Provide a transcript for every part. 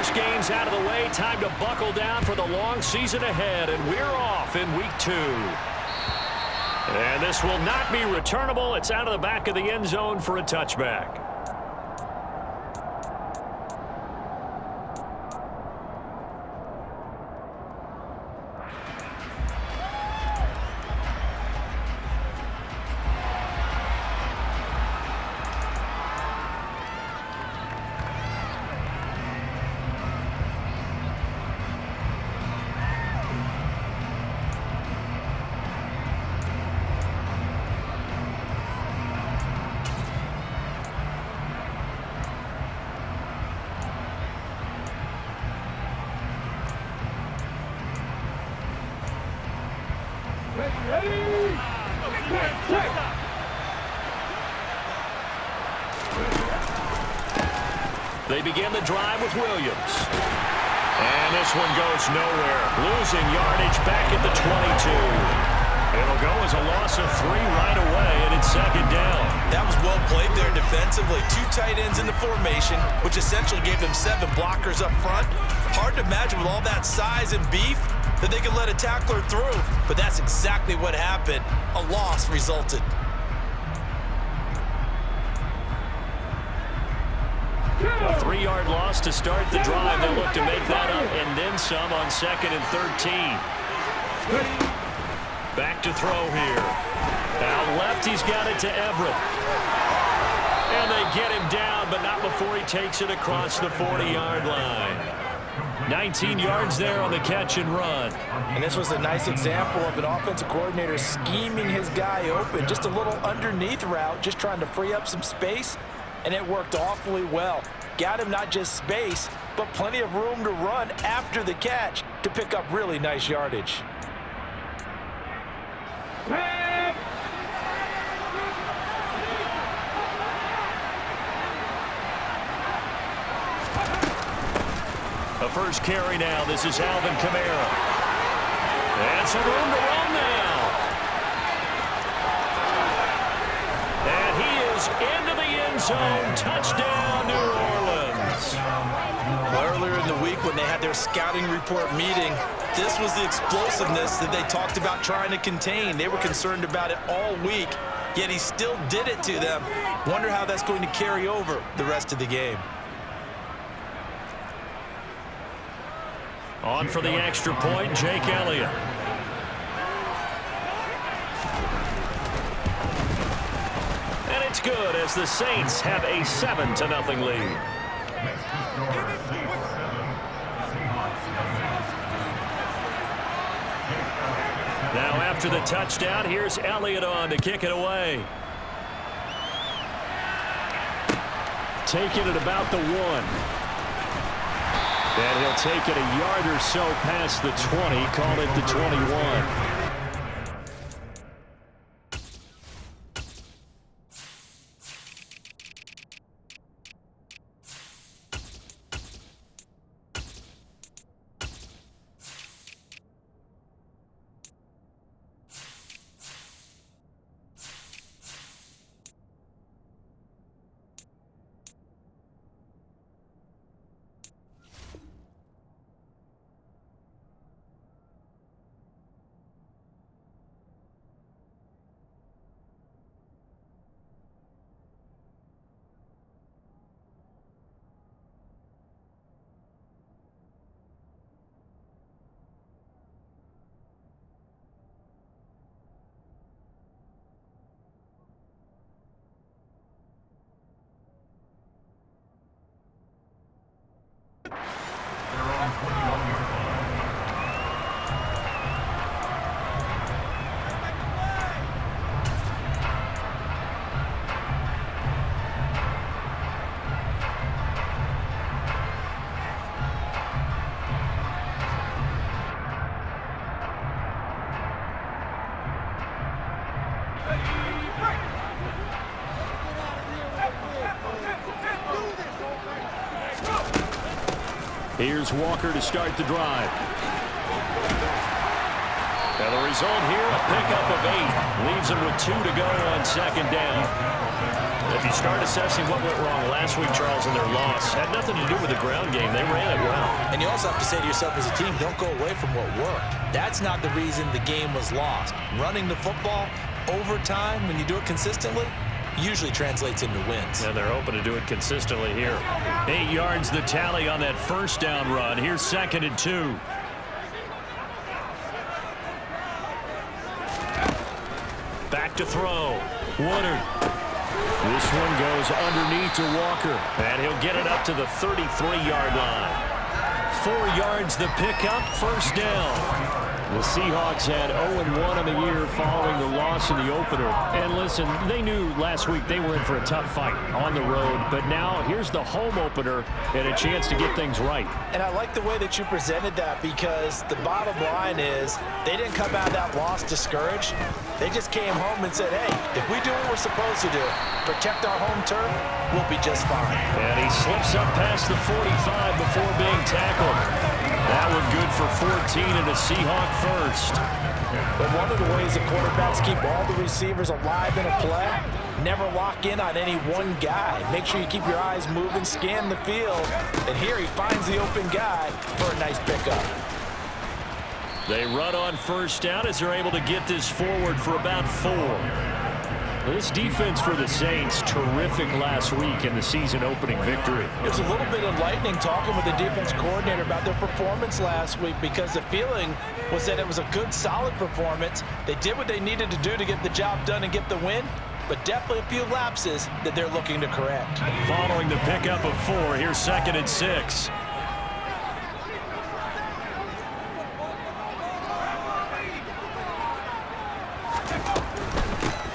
first game's out of the way. Time to buckle down for the long season ahead, and we're off in week 2. And this will not be returnable. It's out of the back of the end zone for a touchback. They begin the drive with Williams. And this one goes nowhere. Losing yardage back at the 22. It'll go as a loss of 3 right away, and it's second down. That was well played there defensively. 2 tight ends in the formation, which essentially gave them 7 blockers up front. Hard to imagine with all that size and beef that they could let a tackler through. But that's exactly what happened. A loss resulted. A 3-yard loss to start the drive. They'll look to make that up and then some on 2nd and 13. Back to throw here. Out left, he's got it to Everett. And they get him down, but not before he takes it across the 40-yard line. 19 yards there on the catch and run. And this was a nice example of an offensive coordinator scheming his guy open. Just a little underneath route, just trying to free up some space. And it worked awfully well. Got him not just space, but plenty of room to run after the catch to pick up really nice yardage. The first carry now. This is Alvin Kamara. And some room to run now. And he is into the end zone. Touchdown, New Orleans. Earlier in the week when they had their scouting report meeting, this was the explosiveness that they talked about trying to contain. They were concerned about it all week, yet he still did it to them. Wonder how that's going to carry over the rest of the game. On for the extra point, Jake Elliott. And it's good as the Saints have a 7-0 lead. Now after the touchdown, here's Elliott on to kick it away. Taking it about the 1. And he'll take it a yard or so past the 20, call it the 21. Here's Walker to start the drive. And the result here, a pickup of 8. Leaves him with 2 to go on 2nd down. The If you start assessing what went wrong last week, Charles, in their loss, had nothing to do with the ground game. They ran it well. And you also have to say to yourself as a team, don't go away from what worked. That's not the reason the game was lost. Running the football over time, when you do it consistently, usually translates into wins. And they're hoping to do it consistently here. 8 yards the tally on that first down run. Here's 2nd and 2. Back to throw. Woodard. This one goes underneath to Walker. And he'll get it up to the 33-yard line. 4 yards the pickup, first down. The Seahawks had 0-1 on the year following the loss in the opener. And listen, they knew last week they were in for a tough fight on the road. But now here's the home opener and a chance to get things right. And I like the way that you presented that, because the bottom line is they didn't come out of that loss discouraged. They just came home and said, hey, if we do what we're supposed to do, protect our home turf, we'll be just fine. And he slips up past the 45 before being tackled. That one good for 14 and a Seahawk first. But one of the ways the quarterbacks keep all the receivers alive in a play, never lock in on any one guy. Make sure you keep your eyes moving, scan the field. And here he finds the open guy for a nice pickup. They run on first down as they're able to get this forward for about 4. This defense for the Saints, terrific last week in the season-opening victory. It was a little bit enlightening talking with the defense coordinator about their performance last week, because the feeling was that it was a good, solid performance. They did what they needed to do to get the job done and get the win, but definitely a few lapses that they're looking to correct. Following the pickup of 4, here's 2nd and 6.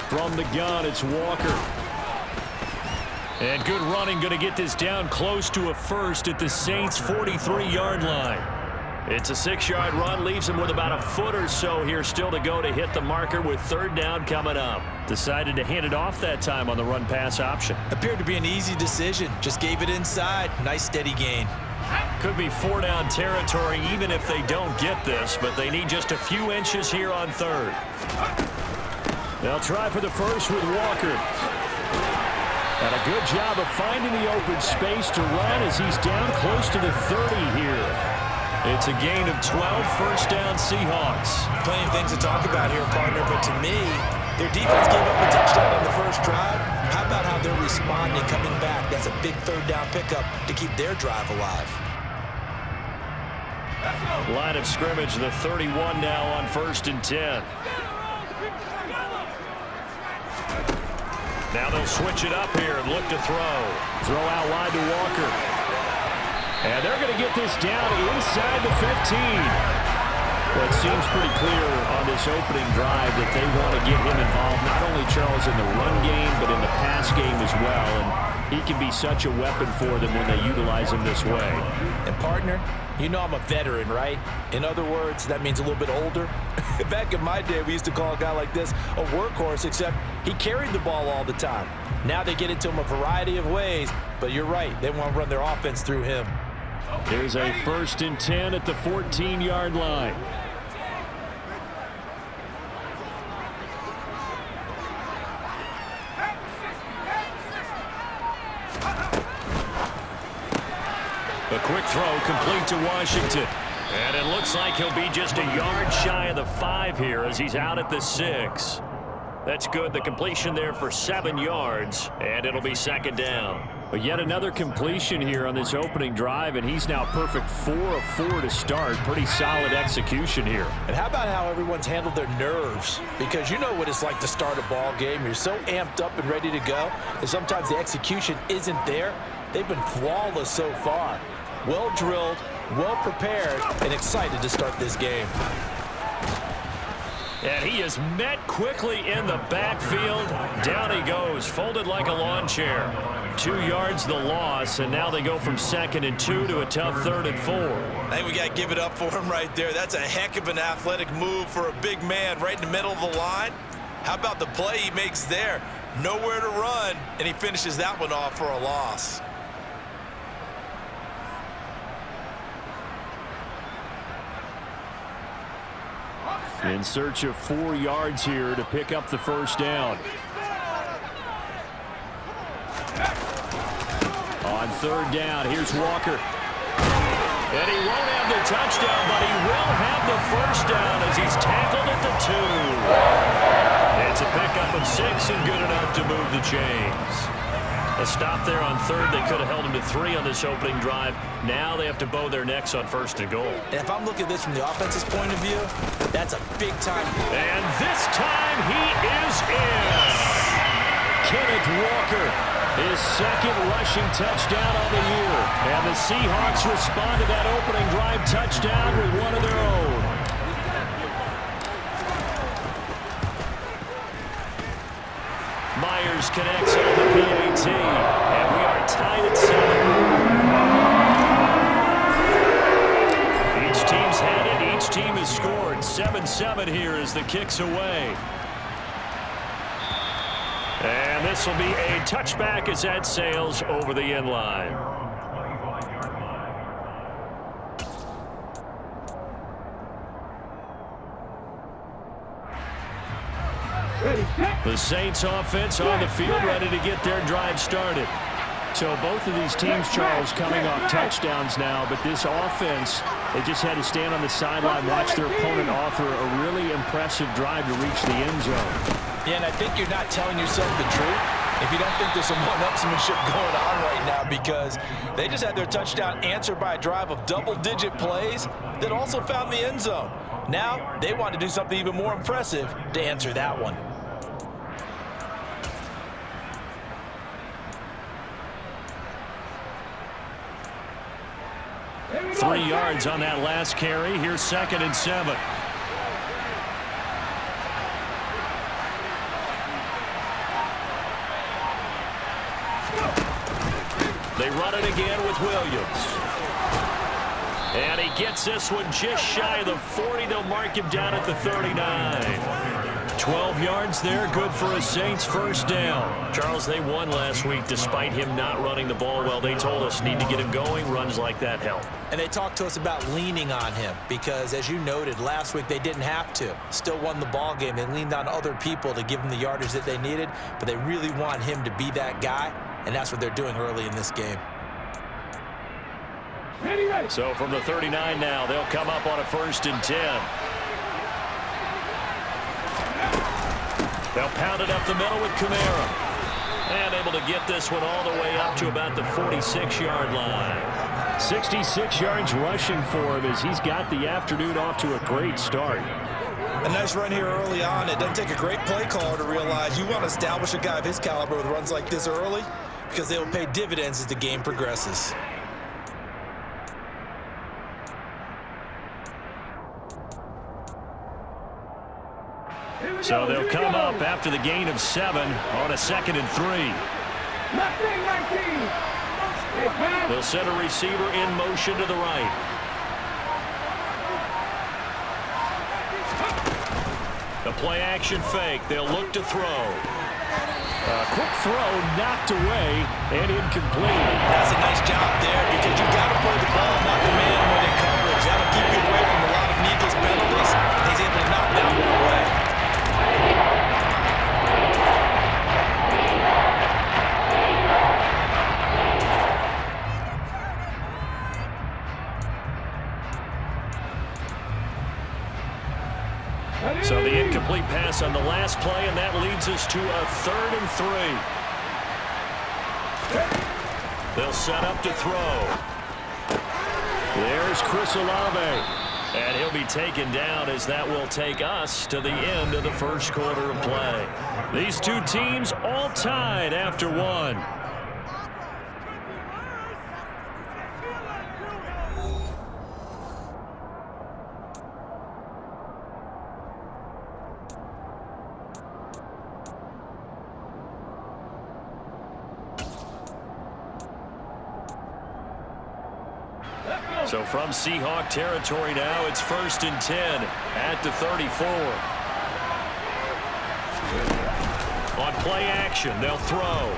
From the gun, it's Walker. And good running, going to get this down close to a first at the Saints' 43-yard line. It's a 6-yard run, leaves him with about a foot or so here still to go to hit the marker with 3rd down coming up. Decided to hand it off that time on the run-pass option. Appeared to be an easy decision. Just gave it inside. Nice steady gain. Could be 4-down territory even if they don't get this, but they need just a few inches here on 3rd. They'll try for the first with Walker. And a good job of finding the open space to run as he's down close to the 30 here. It's a gain of 12, first down Seahawks. Plenty of things to talk about here, partner, but to me, their defense gave up a touchdown on the first drive. How about how they're responding, coming back? That's a big 3rd down pickup to keep their drive alive. Line of scrimmage, the 31 now on 1st and 10. Now they'll switch it up here and look to throw. Throw out wide to Walker. And they're going to get this down inside the 15. Well, it seems pretty clear on this opening drive that they want to get him involved, not only, Charles, in the run game, but in the pass game as well. And he can be such a weapon for them when they utilize him this way. And, partner, you know I'm a veteran, right? In other words, that means a little bit older. Back in my day, we used to call a guy like this a workhorse, except he carried the ball all the time. Now they get it to him a variety of ways, but you're right. They want to run their offense through him. Here's a 1st and 10 at the 14-yard line. A quick throw complete to Washington. And it looks like he'll be just a yard shy of the 5 here as he's out at the 6. That's good. The completion there for 7 yards, and it'll be 2nd down. But yet another completion here on this opening drive, and he's now perfect 4 of 4 to start. Pretty solid execution here. And how about how everyone's handled their nerves? Because you know what it's like to start a ball game. You're so amped up and ready to go, and sometimes the execution isn't there. They've been flawless so far. Well drilled, well prepared, and excited to start this game. And he is met quickly in the backfield. Down he goes, folded like a lawn chair. 2 yards the loss, and now they go from 2nd and 2 to a tough 3rd and 4. I think we got to give it up for him right there. That's a heck of an athletic move for a big man right in the middle of the line. How about the play he makes there? Nowhere to run, and he finishes that one off for a loss. In search of 4 yards here to pick up the first down. third down. Here's Walker. And he won't have the touchdown, but he will have the first down as he's tackled at the 2. It's a pickup of 6 and good enough to move the chains. A stop there on third. They could have held him to 3 on this opening drive. Now they have to bow their necks on first and goal. And if I'm looking at this from the offense's point of view, that's a big time. And this time he is in. Kenneth Walker, his second rushing touchdown on the year. And the Seahawks respond to that opening drive touchdown with one of their own. Myers connects on the PAT, and we are tied at 7. Each team's had it. Each team has scored. 7-7 here as the kick's away. And this will be a touchback as that sails over the end line. The Saints offense on the field, ready to get their drive started. So both of these teams, Charles, coming off touchdowns now, but this offense, they just had to stand on the sideline, watch their opponent offer a really impressive drive to reach the end zone. Yeah, and I think you're not telling yourself the truth if you don't think there's some one-upsmanship going on right now, because they just had their touchdown answered by a drive of double-digit plays that also found the end zone. Now they want to do something even more impressive to answer that one. Three yards on that last carry. Here's 2nd and 7. They run it again with Williams. And he gets this one just shy of the 40. They'll mark him down at the 39. 12 yards there, good for a Saints first down. Charles, they won last week despite him not running the ball well. They told us need to get him going. Runs like that help. And they talked to us about leaning on him because, as you noted, last week they didn't have to. Still won the ball game. They leaned on other people to give them the yardage that they needed, but they really want him to be that guy, and that's what they're doing early in this game. So from the 39 now, they'll come up on a 1st and 10. They'll pound it up the middle with Kamara. And able to get this one all the way up to about the 46-yard line. 66 yards rushing for him as he's got the afternoon off to a great start. A nice run here early on. It doesn't take a great play caller to realize you want to establish a guy of his caliber with runs like this early, because they will pay dividends as the game progresses. So they'll come up after the gain of 7 on a 2nd and 3. They'll send a receiver in motion to the right. The play action fake. They'll look to throw. A quick throw knocked away and incomplete. That's a nice job there because you've got to play the ball, not the man when in coverage. That'll keep you away from a lot of needless penalties. He's able to knock that one away. So the incomplete pass on the last play, and that leads us to a 3rd and 3. They'll set up to throw. There's Chris Olave. And he'll be taken down as that will take us to the end of the first quarter of play. These two teams all tied after 1. So from Seahawk territory now, it's 1st and 10 at the 34. On play action, they'll throw.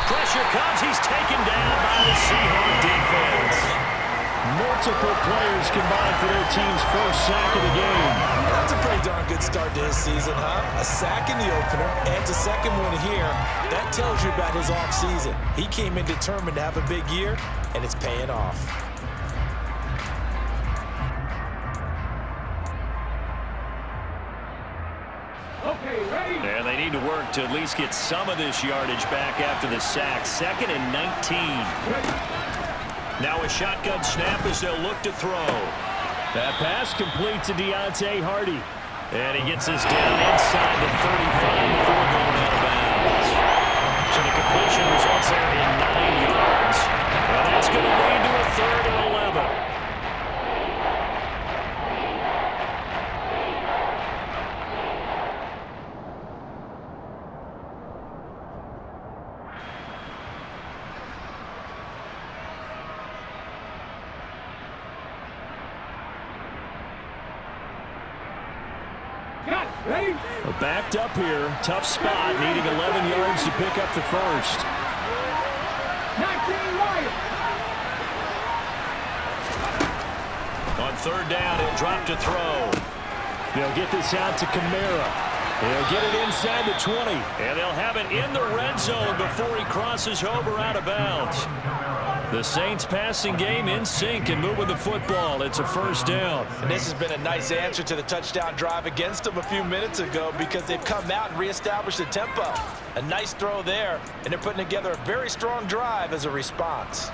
Pressure comes. He's taken down by the Seahawk defense. More multiple players combined for their team's first sack of the game. That's a pretty darn good start to his season, huh? A sack in the opener, and a second one here. That tells you about his offseason. He came in determined to have a big year, and it's paying off. And they need to work to at least get some of this yardage back after the sack. 2nd and 19. Now a shotgun snap as they'll look to throw. That pass complete to Deontay Hardy. And he gets this down inside the 35 before going out of bounds. So the completion results there in 9 yards. And that's going to lead to a 3rd and 11. We're backed up here. Tough spot, needing 11 yards to pick up the first. On 3rd down, he'll drop to throw. They'll get this out to Kamara. They'll get it inside the 20. And they'll have it in the red zone before he crosses over out of bounds. The Saints passing game in sync and moving the football. It's a 1st down. And this has been a nice answer to the touchdown drive against them a few minutes ago because they've come out and reestablished the tempo. A nice throw there, and they're putting together a very strong drive as a response.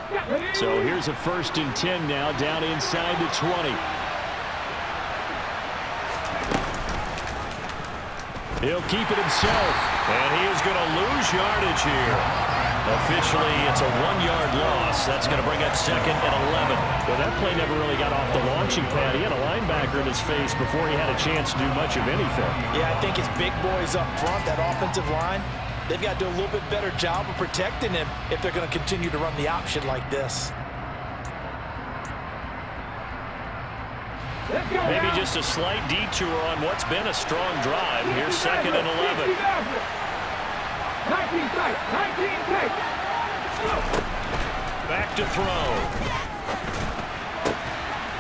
So here's a 1st and 10 now, down inside the 20. He'll keep it himself. And he is going to lose yardage here. Officially, it's a 1-yard loss. That's going to bring up 2nd and 11. Well, that play never really got off the launching pad. He had a linebacker in his face before he had a chance to do much of anything. Yeah, I think his big boys up front, that offensive line, they've got to do a little bit better job of protecting him if they're going to continue to run the option like this. Maybe just a slight detour on what's been a strong drive. Here's 2nd and 11. Back to throw.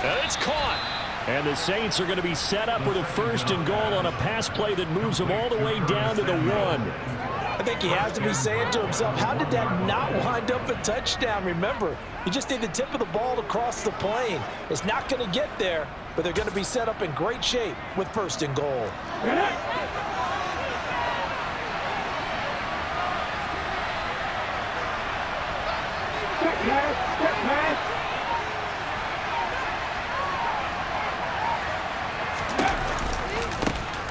And it's caught. And the Saints are going to be set up with a 1st and goal on a pass play that moves them all the way down to the 1. I think he has to be saying to himself, how did that not wind up a touchdown? Remember, you just need the tip of the ball to cross the plane. It's not going to get there, but they're going to be set up in great shape with 1st and goal.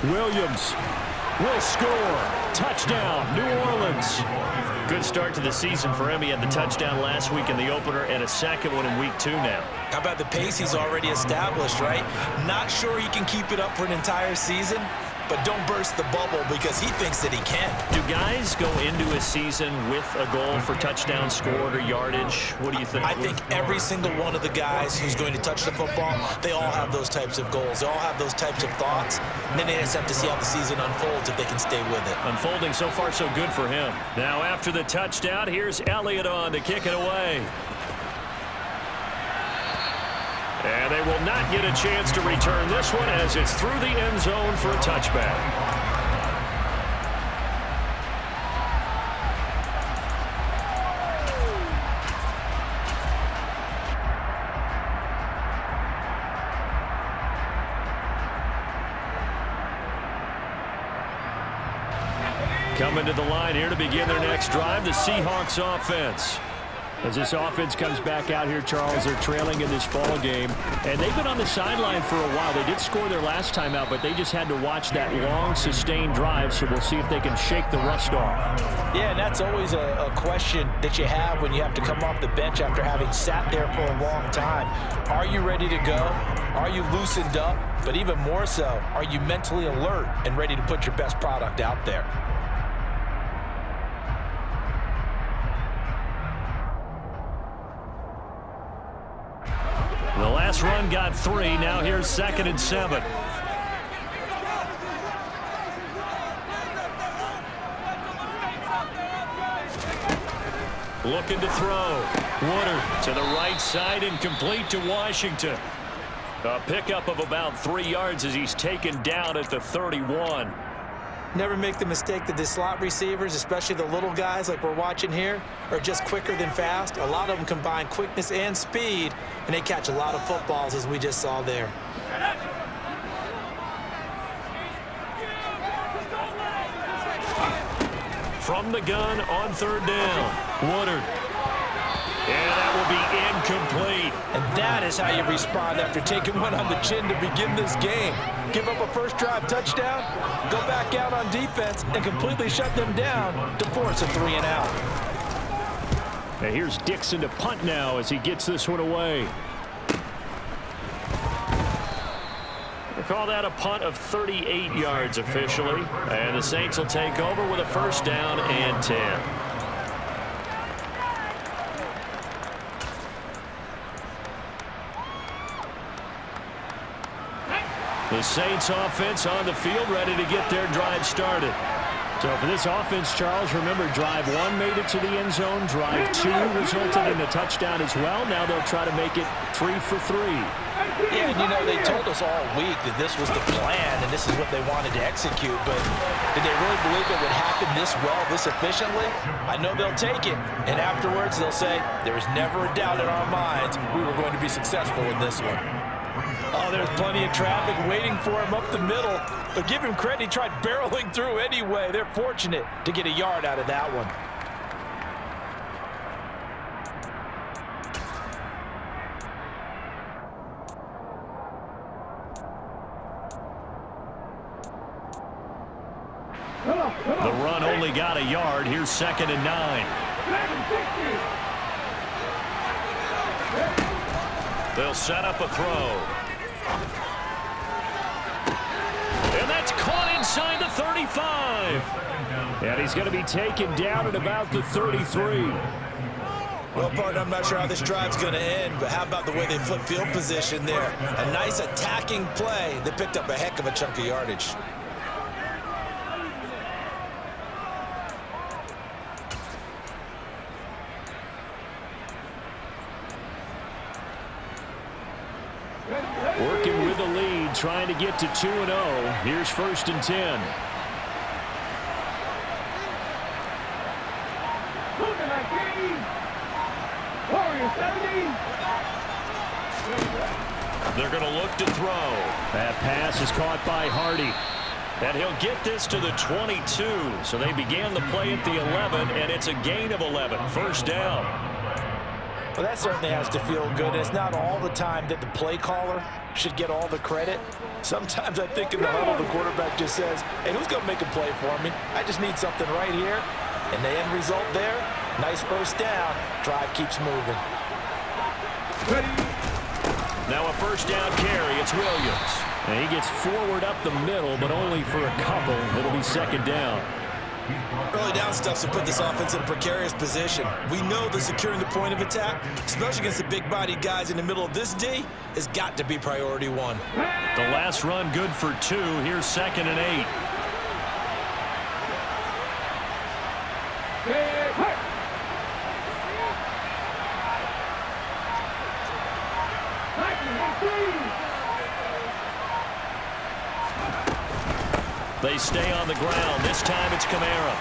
Williams will score. Touchdown, New Orleans. Good start to the season for him. He had the touchdown last week in the opener and a 2nd one in week 2 now. How about the pace he's already established, right? Not sure he can keep it up for an entire season, but don't burst the bubble because he thinks that he can. Do guys go into a season with a goal for touchdown scored or yardage? What do you think? I think every single one of the guys who's going to touch the football, they all have those types of goals. They all have those types of thoughts. And then they just have to see how the season unfolds if they can stay with it. Unfolding so far so good for him. Now after the touchdown, here's Elliott on to kick it away. And they will not get a chance to return this one as it's through the end zone for a touchback. Coming to the line here to begin their next drive, the Seahawks offense. As this offense comes back out here, Charles, they're trailing in this ball game, and they've been on the sideline for a while. They did score their last time out, but they just had to watch that long, sustained drive, so we'll see if they can shake the rust off. Yeah, and that's always a question that you have when you have to come off the bench after having sat there for a long time. Are you ready to go? Are you loosened up? But even more so, are you mentally alert and ready to put your best product out there? The last run got 3. Now here's 2nd and 7. Looking to throw. Woodard to the right side and complete to Washington. A pickup of about 3 yards as he's taken down at the 31. Never make the mistake that the slot receivers, especially the little guys like we're watching here, are just quicker than fast. A lot of them combine quickness and speed, and they catch a lot of footballs, as we just saw there. From the gun on 3rd down. Woodard. And that will be incomplete. And that is how you respond after taking one on the chin to begin this game. Give up a first drive touchdown, go back out on defense, and completely shut them down to force a 3-and-out. And here's Dixon to punt now as he gets this one away. They call that a punt of 38 yards officially. And the Saints will take over with a 1st down and 10. The Saints offense on the field, ready to get their drive started. So for this offense, Charles, remember, drive 1 made it to the end zone. Drive 2 resulted in a touchdown as well. Now they'll try to make it 3 for 3. Yeah, and you know, they told us all week that this was the plan and this is what they wanted to execute, but did they really believe it would happen this well, this efficiently? I know they'll take it, and afterwards they'll say, there was never a doubt in our minds we were going to be successful in this one. Oh, there's plenty of traffic waiting for him up the middle. But give him credit, he tried barreling through anyway. They're fortunate to get a yard out of that one. The run only got a yard. Here's 2nd and 9. They'll set up a throw. And that's caught inside the 35. And he's going to be taken down at about the 33. Well, partner, I'm not sure how this drive's going to end, but how about the way they flip field position there? A nice attacking play that picked up a heck of a chunk of yardage. Working with the lead, trying to get to 2-0. Here's 1st and 10. They're going to look to throw. That pass is caught by Hardy. And he'll get this to the 22. So they began the play at the 11, and it's a gain of 11. 1st down. Well, that certainly has to feel good. It's not all the time that the play caller should get all the credit. Sometimes I think in the huddle, the quarterback just says, hey, who's going to make a play for me? I just need something right here. And the end result there, nice 1st down. Drive keeps moving. Now a 1st down carry. It's Williams. And he gets forward up the middle, but only for a couple. It'll be 2nd down. Early down stuff to put this offense in a precarious position. We know that securing the point of attack, especially against the big-bodied guys in the middle of this D, has got to be priority 1. The last run good for 2. Here's 2nd and 8. They stay on the ground. This time it's Kamara.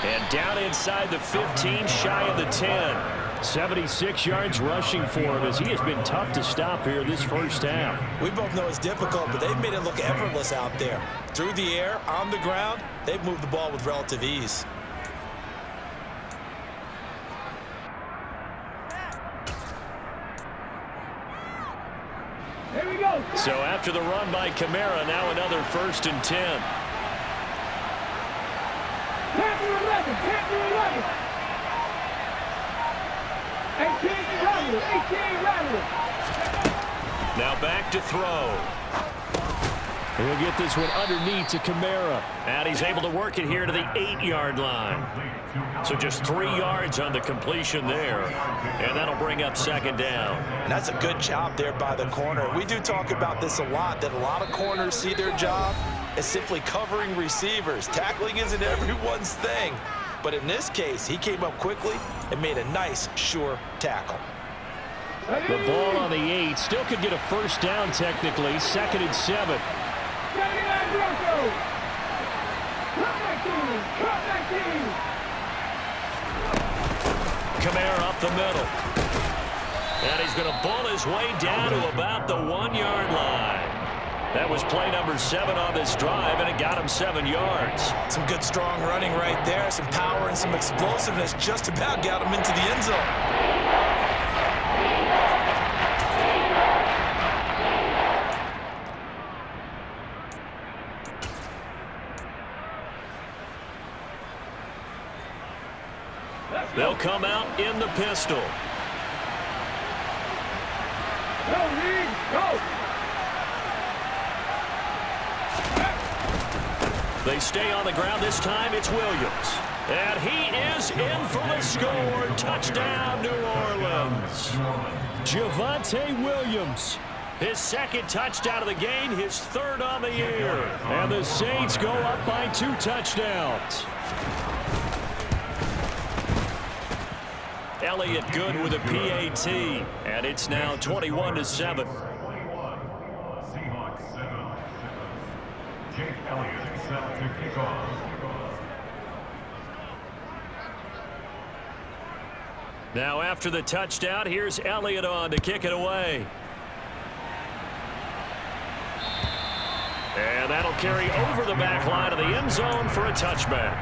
And down inside the 15, shy of the 10. 76 yards rushing for him as he has been tough to stop here this 1st half. We both know it's difficult, but they've made it look effortless out there. Through the air, on the ground, they've moved the ball with relative ease. So after the run by Kamara, now another 1st and 10. Now back to throw. He'll get this one underneath to Kamara. And he's able to work it here to the 8-yard line. So just 3 yards on the completion there. And that'll bring up 2nd down. And that's a good job there by the corner. We do talk about this a lot, that a lot of corners see their job as simply covering receivers. Tackling isn't everyone's thing. But in this case, he came up quickly and made a nice, sure tackle. The ball on the 8. Still could get a first down technically. 2nd and 7. Kamara up the middle. And he's going to bull his way down to about the 1-yard line. That was play number 7 on this drive, and it got him 7 yards. Some good, strong running right there. Some power and some explosiveness just about got him into the end zone. They'll come out in the pistol. They stay on the ground. This time it's Williams. And he is in for the score. Touchdown, New Orleans. Javonte Williams. His 2nd touchdown of the game, his 3rd on the year. And the Saints go up by 2 touchdowns. Elliott good with a PAT, and it's now 21-7. Seahawks 7. Jake Elliott set to kick off. Now after the touchdown, here's Elliott on to kick it away. And that'll carry over the back line of the end zone for a touchback.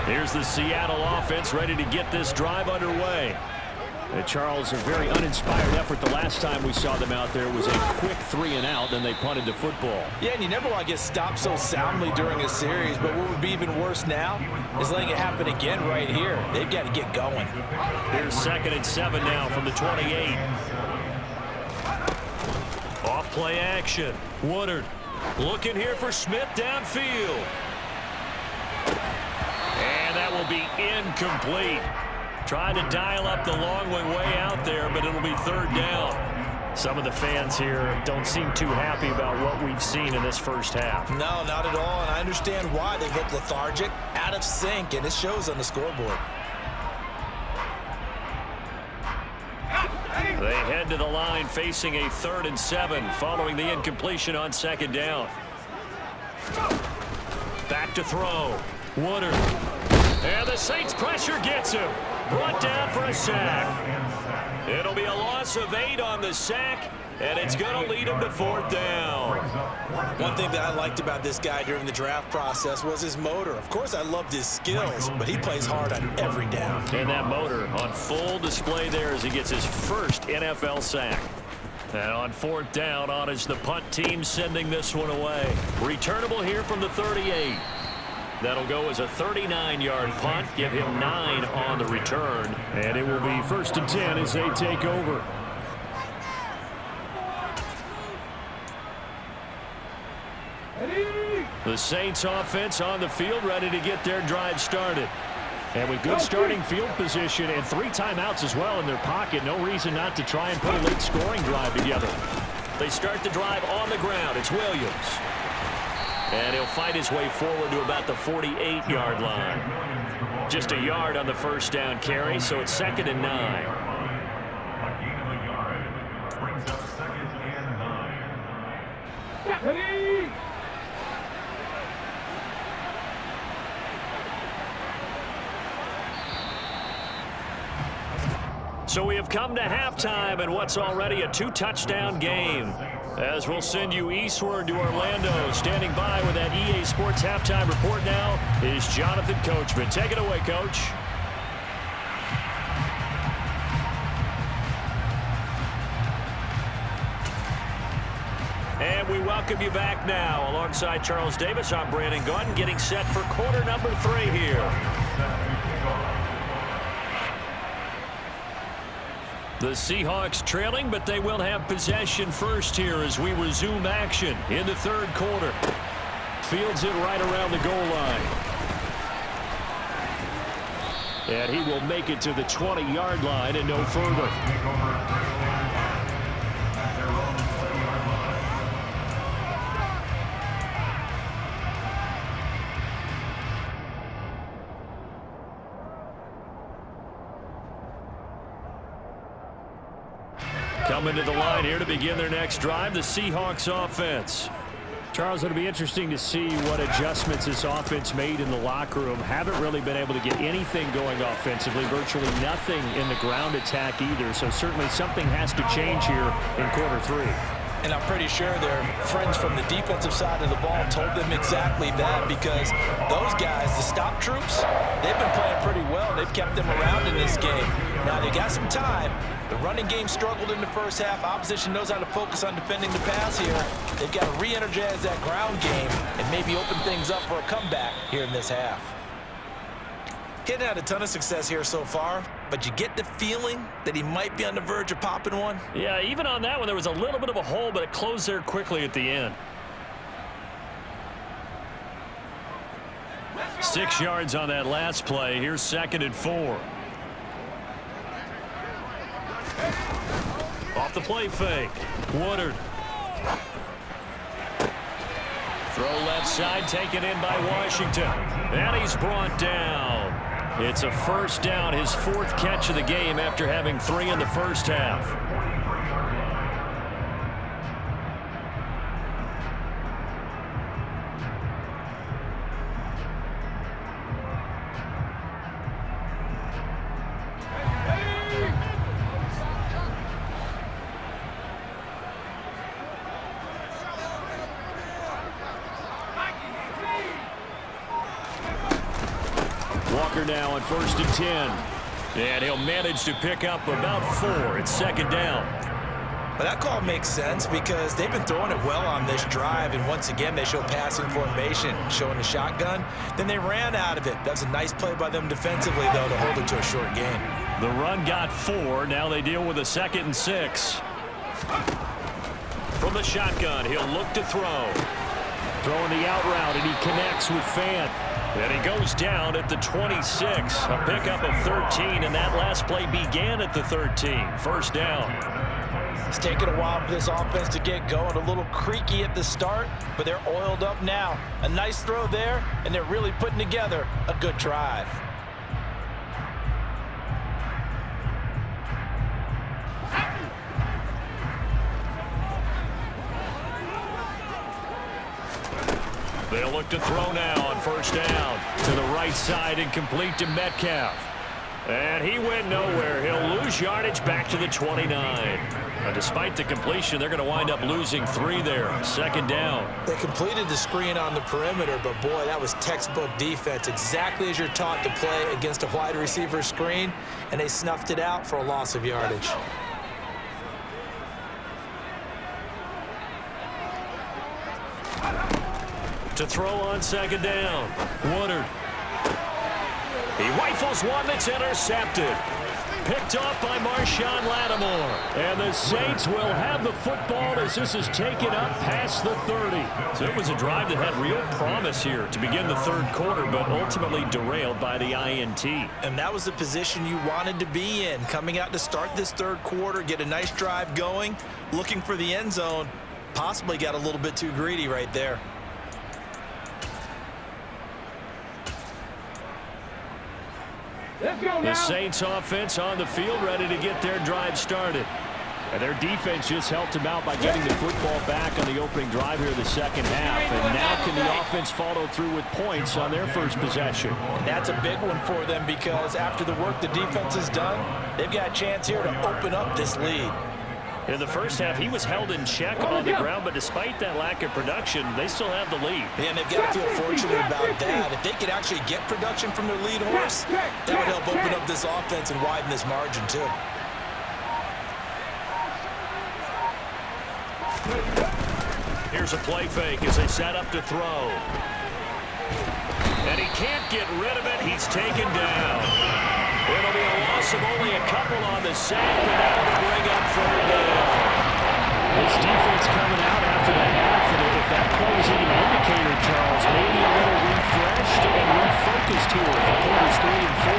Here's the Seattle offense ready to get this drive underway. And Charles, a very uninspired effort the last time we saw them out there was a quick 3-and-out, then they punted the football. Yeah, and you never want to get stopped so soundly during a series, but what would be even worse now is letting it happen again right here. They've got to get going. Here's 2nd and 7 now from the 28. Off play action. Woodard looking here for Smith downfield. And that will be incomplete. Trying to dial up the long way out there, but it'll be 3rd down. Some of the fans here don't seem too happy about what we've seen in this first half. No, not at all, and I understand why. They look lethargic, out of sync, and it shows on the scoreboard. They head to the line facing a 3rd and 7 following the incompletion on 2nd down. Back to throw. Woodard. And the Saints pressure gets him. Brought down for a sack. It'll be a loss of 8 on the sack, and it's going to lead him to 4th down. One thing that I liked about this guy during the draft process was his motor. Of course, I loved his skills, but he plays hard on every down. And that motor on full display there as he gets his first NFL sack. And on 4th down, on is the punt team sending this one away. Returnable here from the 38. That'll go as a 39-yard punt, give him 9 on the return. And it will be 1st and 10 as they take over. The Saints offense on the field ready to get their drive started. And with good starting field position and 3 timeouts as well in their pocket, no reason not to try and put a late scoring drive together. They start the drive on the ground. It's Williams. And he'll fight his way forward to about the 48-yard line. Just a yard on the first down carry, so it's 2nd and 9. A gain of a yard brings up 2nd and 9. So we have come to halftime in what's already a 2-touchdown game. As we'll send you eastward to Orlando. Standing by with that EA Sports halftime report now is Jonathan Coachman. Take it away, Coach. And we welcome you back now. Alongside Charles Davis, I'm Brandon Gordon, getting set for quarter number 3 here. The Seahawks trailing, but they will have possession first here as we resume action in the 3rd quarter. Fields it right around the goal line. And he will make it to the 20-yard line and no further. Coming to the line here to begin their next drive, the Seahawks offense. Charles, it'll be interesting to see what adjustments this offense made in the locker room. Haven't really been able to get anything going offensively, virtually nothing in the ground attack either. So certainly something has to change here in quarter three. And I'm pretty sure their friends from the defensive side of the ball told them exactly that, because those guys, the stop troops, they've been playing pretty well. They've kept them around in this game. Now they got some time. The running game struggled in the first half. Opposition knows how to focus on defending the pass here. They've got to re-energize that ground game and maybe open things up for a comeback here in this half. Hitting had a ton of success here so far, but you get the feeling that he might be on the verge of popping one. Yeah, even on that one, there was a little bit of a hole, but it closed there quickly at the end. 6 yards on that last play. Here's 2nd and 4. Off the play fake. Woodard. Throw left side, taken in by Washington. And he's brought down. It's a first down, his 4th catch of the game after having 3 in the first half. Walker now on 1st and 10. And he'll manage to pick up about 4. It's 2nd down. But that call makes sense because they've been throwing it well on this drive, and once again they show passing formation, showing the shotgun. Then they ran out of it. That's a nice play by them defensively, though, to hold it to a short gain. The run got 4. Now they deal with a 2nd and 6. From the shotgun, he'll look to throw. Throwing the out route, and he connects with Fant. And he goes down at the 26. A pickup of 13, and that last play began at the 13. First down. It's taken a while for this offense to get going. A little creaky at the start, but they're oiled up now. A nice throw there, and they're really putting together a good drive. They'll look to throw now on first down. To the right side and complete to Metcalf. And he went nowhere. He'll lose yardage back to the 29. Now, despite the completion, they're going to wind up losing 3 there. 2nd down. They completed the screen on the perimeter, but boy, that was textbook defense, exactly as you're taught to play against a wide receiver screen, and they snuffed it out for a loss of yardage. To throw on 2nd down. Woodard. He rifles one that's intercepted. Picked off by Marshawn Lattimore. And the Saints will have the football as this is taken up past the 30. So it was a drive that had real promise here to begin the 3rd quarter, but ultimately derailed by the INT. And that was the position you wanted to be in, coming out to start this 3rd quarter, get a nice drive going, looking for the end zone. Possibly got a little bit too greedy right there. The Saints offense on the field ready to get their drive started. And their defense just helped them out by getting the football back on the opening drive here in the 2nd half. And now can the offense follow through with points on their first possession? And that's a big one for them, because after the work the defense has done, they've got a chance here to open up this lead. In the first half, he was held in check on the ground, but despite that lack of production, they still have the lead. And they've got to feel fortunate about that. If they could actually get production from their lead horse, that would help open up this offense and widen this margin too. Here's a play fake as they set up to throw. And he can't get rid of it. He's taken down. It'll be a loss of only a couple on the sack, but that'll bring up 3rd down. This defense coming out after the half, and if that play is any indicator, Charles, maybe a little refreshed and focused here for quarters 3 and 4.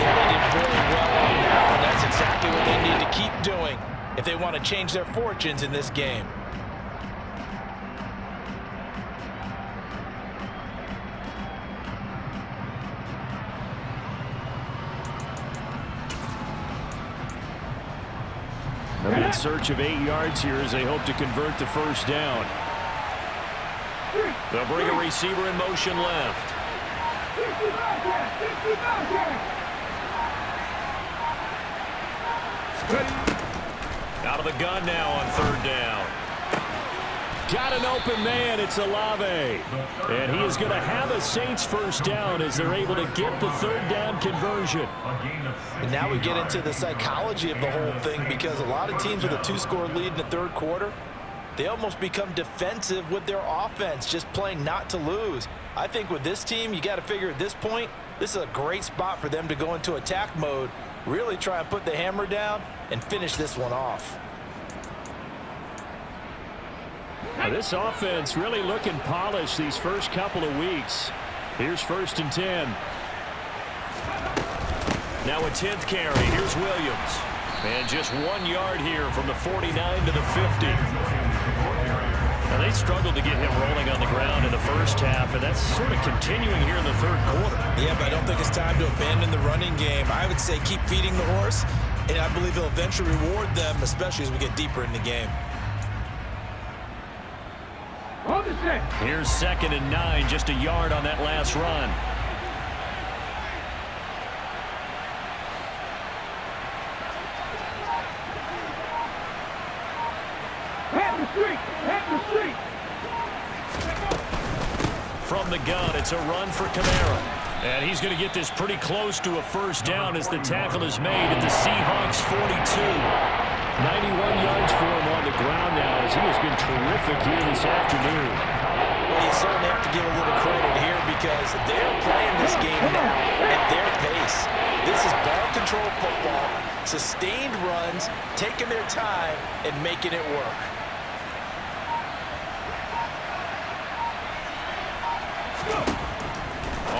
Yeah, they did very well on that one. That's exactly what they need to keep doing if they want to change their fortunes in this game. In search of 8 yards here as they hope to convert the first down. They'll bring a receiver in motion left. Out of the gun now on third down. Got an open man. It's Olave. And he is going to have a Saints first down as they're able to get the third down conversion. And now we get into the psychology of the whole thing, because a lot of teams with a 2-score lead in the third quarter, they almost become defensive with their offense, just playing not to lose. I think with this team, you got to figure at this point, this is a great spot for them to go into attack mode, really try and put the hammer down and finish this one off. This offense really looking polished these first couple of weeks. Here's 1st and 10. Now a 10th carry. Here's Williams. And just 1 yard here from the 49 to the 50. Now they struggled to get him rolling on the ground in the first half, and that's sort of continuing here in the third quarter. Yeah, but I don't think it's time to abandon the running game. I would say keep feeding the horse, and I believe he'll eventually reward them, especially as we get deeper in the game. Here's 2nd and 9, just a yard on that last run. From the gun, it's a run for Kamara. And he's going to get this pretty close to a first down as the tackle is made at the Seahawks 42. 91 yards for him on the ground now as he has been terrific here this afternoon. Well, you certainly have to give a little credit here because they're playing this game now at their pace. This is ball control football, sustained runs, taking their time and making it work.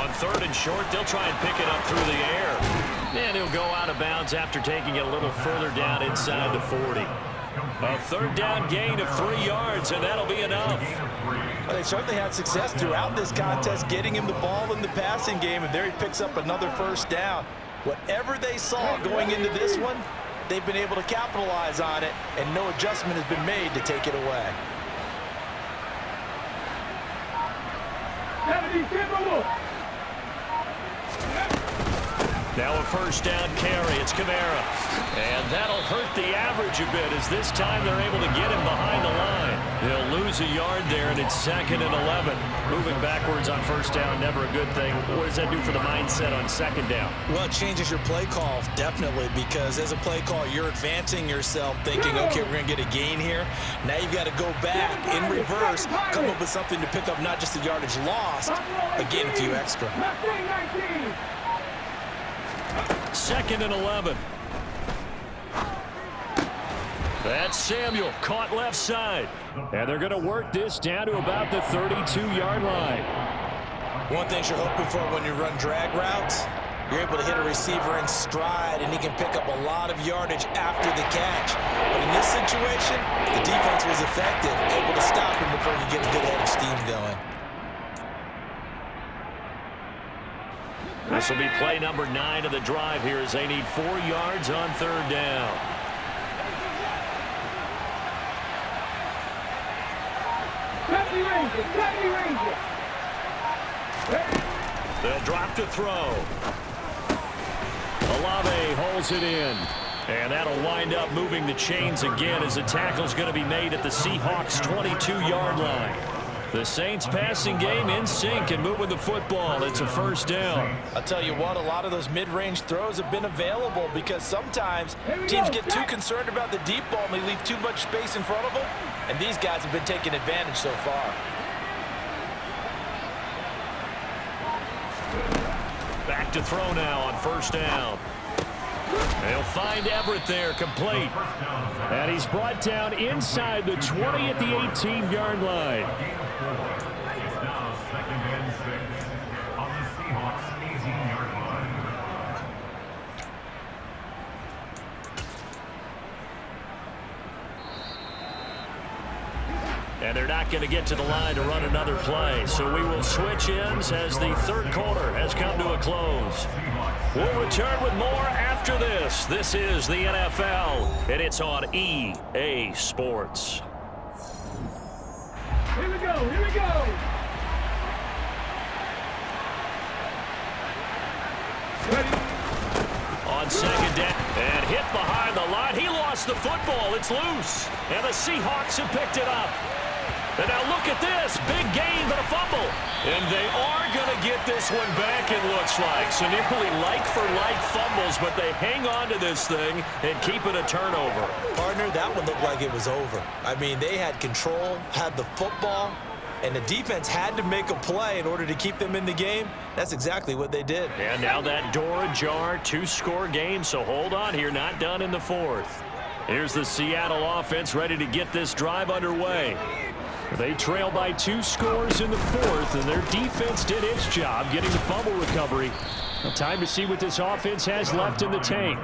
On 3rd and short, they'll try and pick it up through the air. And he'll go out of bounds after taking it a little further down inside the 40. A third down gain of 3 yards, and that'll be enough. Well, they certainly had success throughout this contest, getting him the ball in the passing game, and there he picks up another first down. Whatever they saw going into this one, they've been able to capitalize on it, and no adjustment has been made to take it away. Now a first down carry. It's Kamara. And that'll hurt the average a bit as this time they're able to get him behind the line. They'll lose a yard there, and it's 2nd and 11. Moving backwards on first down, never a good thing. What does that do for the mindset on 2nd down? Well, it changes your play call, definitely, because as a play call, you're advancing yourself thinking, okay, we're going to get a gain here. Now you've got to go back in reverse, come up with something to pick up not just the yardage lost, but gain a few extra. 2nd and 11. That's Samuel, caught left side. And they're going to work this down to about the 32-yard line. One thing you're hoping for when you run drag routes, you're able to hit a receiver in stride, and he can pick up a lot of yardage after the catch. But in this situation, the defense was effective, able to stop him before he get a good head of steam going. This will be play number 9 of the drive here as they need 4 yards on 3rd down. They'll drop to throw. Olave holds it in. And that'll wind up moving the chains again as the tackle's going to be made at the Seahawks 22-yard line. The Saints passing game in sync and moving the football. It's a first down. I'll tell you what, a lot of those mid-range throws have been available because sometimes teams get too concerned about the deep ball and they leave too much space in front of them, and these guys have been taking advantage so far. Back to throw now on first down. They'll find Everett there, complete. And he's brought down inside the 20 at the 18-yard line. It's now 2nd and 6 on the Seahawks And they're not going to get to the line to run another play. So we will switch ends as the third quarter has come to a close. We'll return with more after this. This is the NFL, and it's on EA Sports. Here we go, here we go. Ready. On second down, and hit behind the line. He lost the football. It's loose, and the Seahawks have picked it up. And now look at this. Big gain, but a fumble. And they are going to get this one back, it looks like. So nearly like-for-like fumbles, but they hang on to this thing and keep it a turnover. Partner, that one looked like it was over. I mean, they had control, had the football, and the defense had to make a play in order to keep them in the game. That's exactly what they did. And now that door ajar, two-score game, so hold on here, not done in the fourth. Here's the Seattle offense ready to get this drive underway. They trail by 2 scores in the fourth, and their defense did its job getting the fumble recovery. Now, time to see what this offense has left in the tank.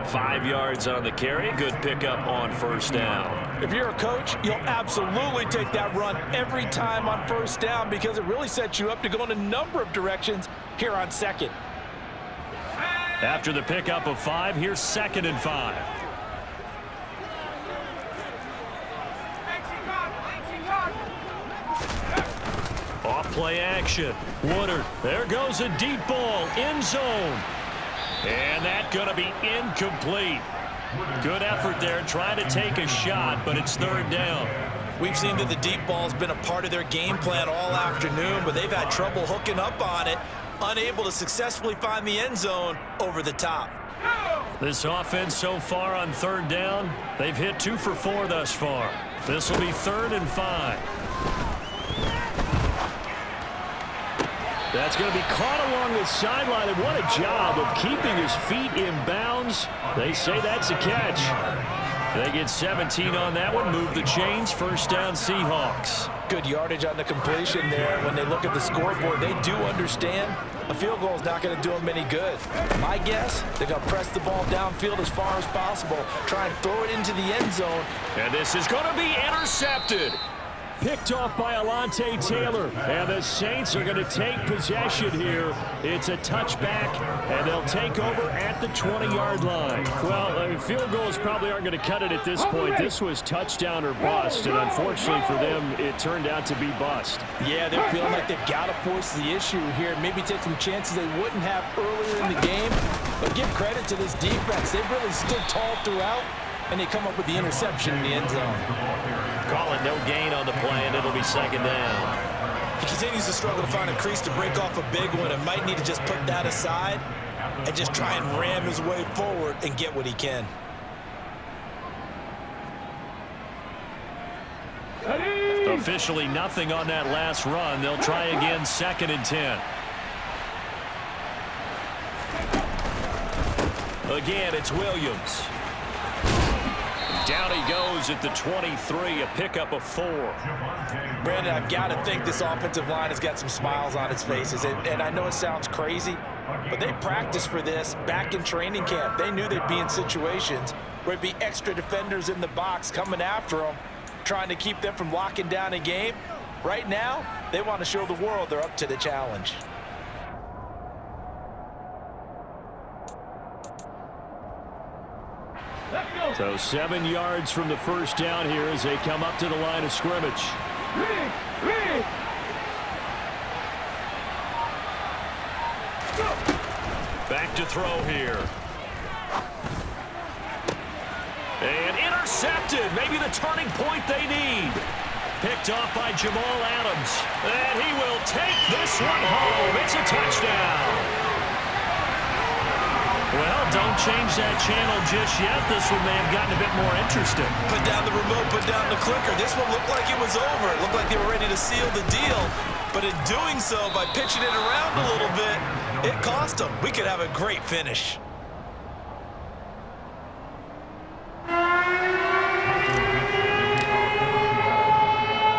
5 yards on the carry. Good pickup on first down. If you're a coach, you'll absolutely take that run every time on first down because it really sets you up to go in a number of directions here on second. After the pickup of 5, here's 2nd and 5. Off play action. Woodard. There goes a deep ball. End zone. And that's going to be incomplete. Good effort there trying to take a shot, but it's 3rd down. We've seen that the deep ball's been a part of their game plan all afternoon, but they've had trouble hooking up on it, unable to successfully find the end zone over the top. This offense so far on 3rd down, they've hit 2 for 4 thus far. This will be 3rd and 5. That's going to be caught along the sideline, and what a job of keeping his feet in bounds. They say that's a catch. They get 17 on that one, move the chains, 1st down Seahawks. Good yardage on the completion there. When they look at the scoreboard, they do understand a field goal is not going to do them any good. My guess, they're going to press the ball downfield as far as possible, try and throw it into the end zone. And this is going to be intercepted. Picked off by Alontae Taylor, and the Saints are going to take possession here. It's a touchback, and they'll take over at the 20-yard line. Well, field goals probably aren't going to cut it at this point. This was touchdown or bust, and unfortunately for them, it turned out to be bust. Yeah, they're feeling like they've got to force the issue here, maybe take some chances they wouldn't have earlier in the game. But give credit to this defense. They've really stood tall throughout, and they come up with the interception in the end zone. Call it no gain on the play, and it'll be 2nd down. He continues to struggle to find a crease to break off a big one and might need to just put that aside and just try and ram his way forward and get what he can. Officially nothing on that last run. They'll try again, 2nd and 10. Again, it's Williams. Down he goes at the 23, a pickup of 4. Brandon, I've got to think this offensive line has got some smiles on its faces. And I know it sounds crazy, but they practiced for this back in training camp. They knew they'd be in situations where there'd be extra defenders in the box coming after them, trying to keep them from locking down a game. Right now, they want to show the world they're up to the challenge. So 7 yards from the 1st down here as they come up to the line of scrimmage. Back to throw here. And intercepted. Maybe the turning point they need. Picked off by Jamal Adams. And he will take this one home. It's a touchdown. Well, don't change that channel just yet. This one may have gotten a bit more interesting. Put down the remote, put down the clicker. This one looked like it was over. It looked like they were ready to seal the deal. But in doing so, by pitching it around a little bit, it cost them. We could have a great finish.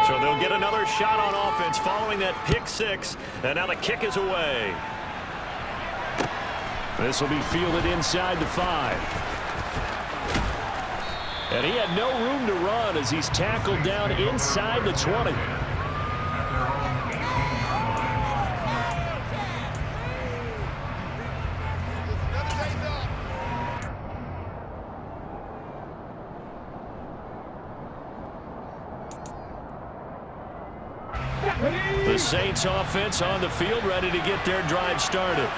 So they'll get another shot on offense following that pick 6. And now the kick is away. This will be fielded inside the 5. And he had no room to run as he's tackled down inside the 20. The Saints offense on the field, ready to get their drive started.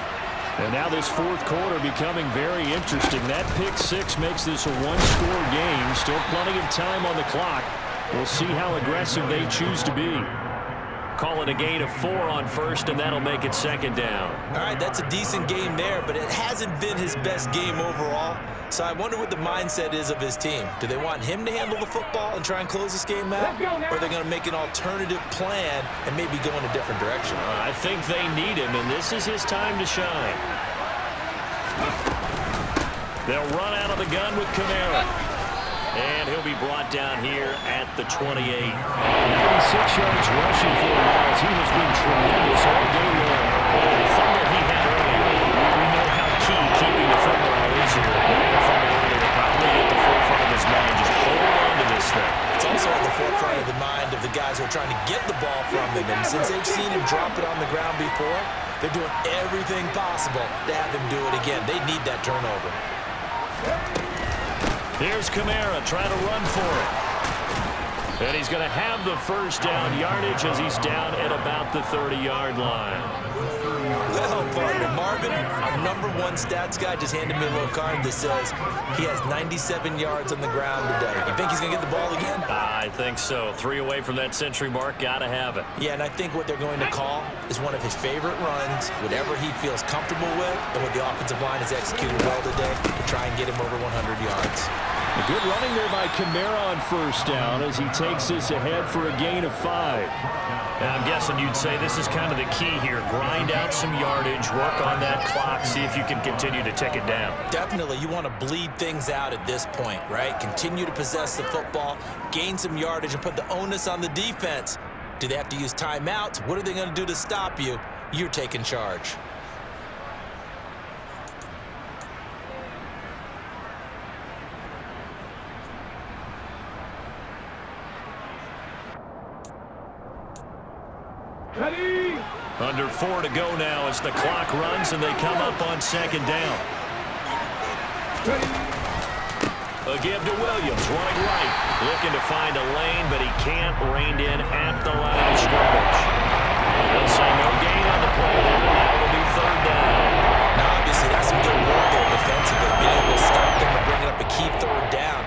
And now this fourth quarter becoming very interesting. That pick six makes this a one-score game. Still plenty of time on the clock. We'll see how aggressive they choose to be. Call it a gain of 4 on first, and that'll make it second down. All right, that's a decent game there, but it hasn't been his best game overall. So I wonder what the mindset is of his team. Do they want him to handle the football and try and close this game out? Or are they going to make an alternative plan and maybe go in a different direction? I think they need him, and this is his time to shine. They'll run out of the gun with Kamara. And he'll be brought down here at the 28. 96 yards rushing for him now as he has been tremendous all day long. The fumble he had earlier, we know how key keeping the football is here. The fumble earlier probably at the forefront of his mind. Just hold on to this thing. It's also at the forefront of the mind of the guys who are trying to get the ball from him. And since they've seen him drop it on the ground before, they're doing everything possible to have him do it again. They need that turnover. Here's Kamara trying to run for it. And he's going to have the first down yardage as he's down at about the 30-yard line. Well, partner, Marvin, our #1 stats guy just handed me a little card that says he has 97 yards on the ground today. You think he's going to get the ball again? I think so. 3 away from that century mark. Got to have it. Yeah, and I think what they're going to call is one of his favorite runs, whatever he feels comfortable with, and what the offensive line has executed well today to try and get him over 100 yards. A good running there by Kamara on first down as he takes this ahead for a gain of 5. And I'm guessing you'd say this is kind of the key here. Grind out some yardage, work on that clock, see if you can continue to tick it down. Definitely, you want to bleed things out at this point, right? Continue to possess the football, gain some yardage, and put the onus on the defense. Do they have to use timeouts? What are they going to do to stop you? You're taking charge. Ready? Under 4 to go now as the clock runs and they come up on second down. Ready? A give to Williams, running right. Looking to find a lane, but he can't. Reined in at the line of scrimmage. They'll say no gain on the play there. Now it'll be third down. Now, obviously, that's some good work there defensively, being able to stop them and bringing up a key third down.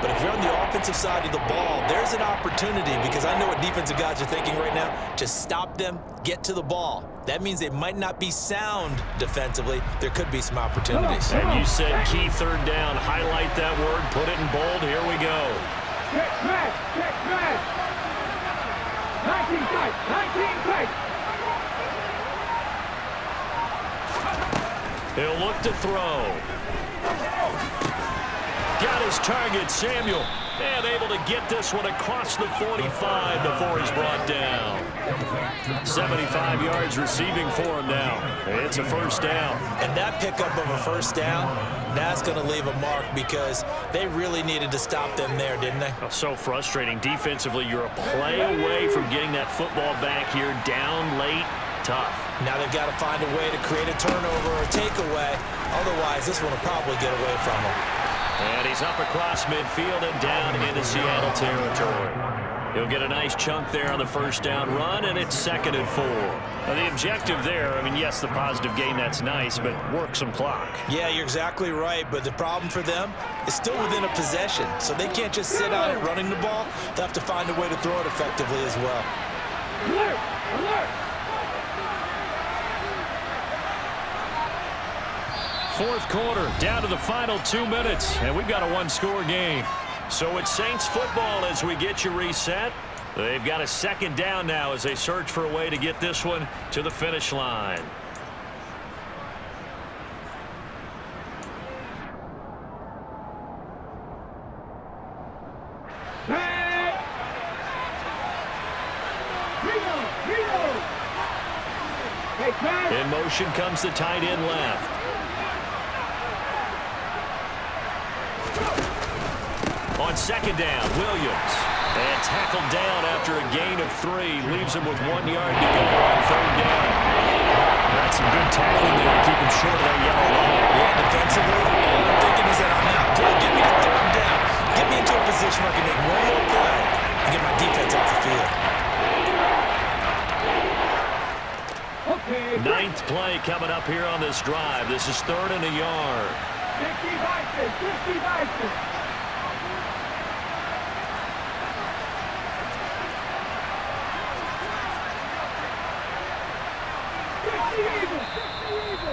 But if you're on the offensive side of the ball, there's an opportunity because I know what defensive guys are thinking right now. Just stop them, get to the ball. That means they might not be sound defensively. There could be some opportunities. And you said key third down. Highlight that word. Put it in bold. Here we go. Check smash! Check smash! 19 tight! 19 tight! He'll look to throw. Got his target, Samuel, and able to get this one across the 45 before he's brought down. 75 yards receiving for him now. It's a first down. And that pickup of a first down, that's going to leave a mark because they really needed to stop them there, didn't they? So frustrating. Defensively, you're a play away from getting that football back here down late. Tough. Now they've got to find a way to create a turnover or a takeaway. Otherwise, this one will probably get away from them. And he's up across midfield and down into Seattle territory. He'll get a nice chunk there on the first down run, and it's 2nd and 4. Now, the objective there, I mean, yes, the positive gain, that's nice, but work some clock. Yeah, you're exactly right, but the problem for them is still within a possession, so they can't just sit on it running the ball. They'll have to find a way to throw it effectively as well. Alert! Alert! Fourth quarter, down to the final 2 minutes, and we've got a one-score game. So it's Saints football as we get you reset. They've got a second down now as they search for a way to get this one to the finish line. In motion comes the tight end left. On second down. Williams. And tackled down after a gain of 3. Leaves him with 1 yard to go on third down. That's some good tackling there to keep him short of that yellow line. Yeah, defensively, all I'm thinking is that on that play, get me to third down. Get me into a position where I can make one more play and get my defense off the field. Okay. 9th play coming up here on this drive. This is 3rd and a yard. 50 Vikings.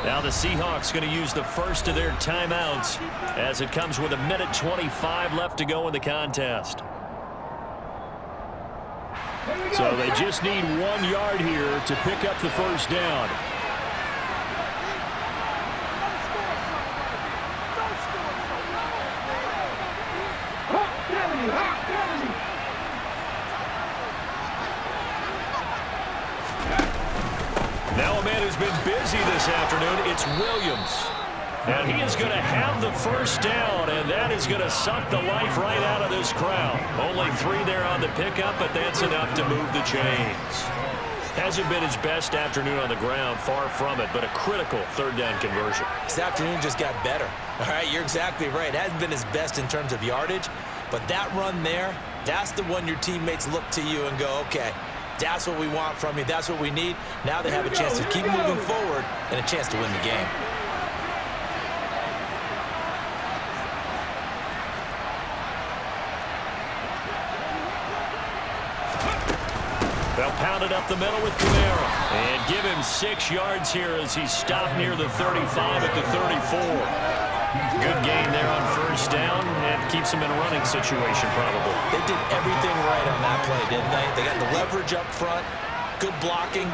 Now the Seahawks going to use the first of their timeouts as it comes with 1:25 left to go in the contest. So they just need 1 yard here to pick up the first down. Now a man who's been busy this afternoon, it's Williams. And he is going to have the first down, and that is going to suck the life right out of this crowd. Only 3 there on the pickup, but that's enough to move the chains. Hasn't been his best afternoon on the ground, far from it, but a critical third down conversion. This afternoon just got better. All right, you're exactly right. It hasn't been his best in terms of yardage, but that run there, that's the one your teammates look to you and go, okay, that's what we want from you. That's what we need. Now they have a chance to keep moving forward and a chance to win the game. They'll pound it up the middle with Kamara. And give him 6 yards here as he stopped near the 35 at the 34. Good gain there on first down and keeps him in a running situation probably. They did everything right on that play, didn't they? They got the leverage up front, good blocking,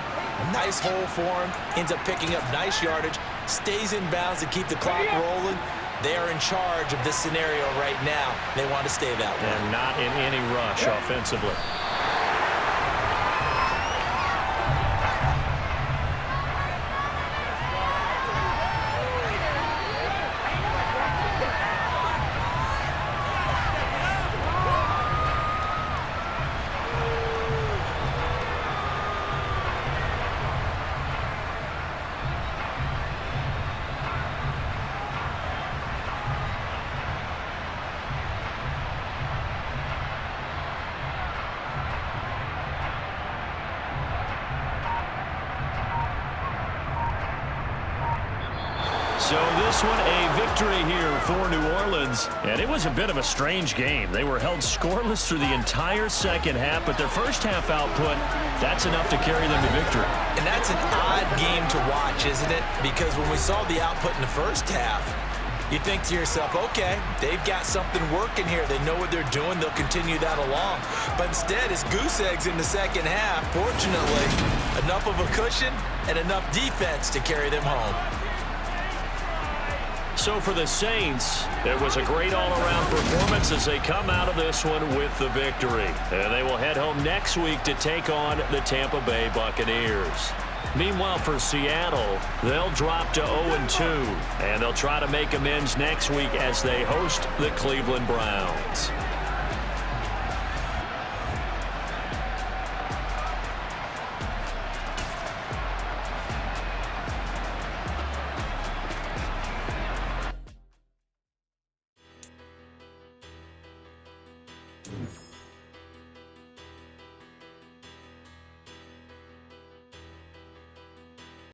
nice hole for him, ends up picking up nice yardage, stays in bounds to keep the clock rolling. They are in charge of this scenario right now. They want to stay that way. And not in any rush offensively. So this one a victory here for New Orleans. And it was a bit of a strange game. They were held scoreless through the entire second half, but their first half output, that's enough to carry them to victory. And that's an odd game to watch, isn't it? Because when we saw the output in the first half, you think to yourself, okay, they've got something working here. They know what they're doing. They'll continue that along. But instead, it's goose eggs in the second half. Fortunately, enough of a cushion and enough defense to carry them home. So for the Saints, it was a great all-around performance as they come out of this one with the victory. And they will head home next week to take on the Tampa Bay Buccaneers. Meanwhile, for Seattle, they'll drop to 0-2, and they'll try to make amends next week as they host the Cleveland Browns.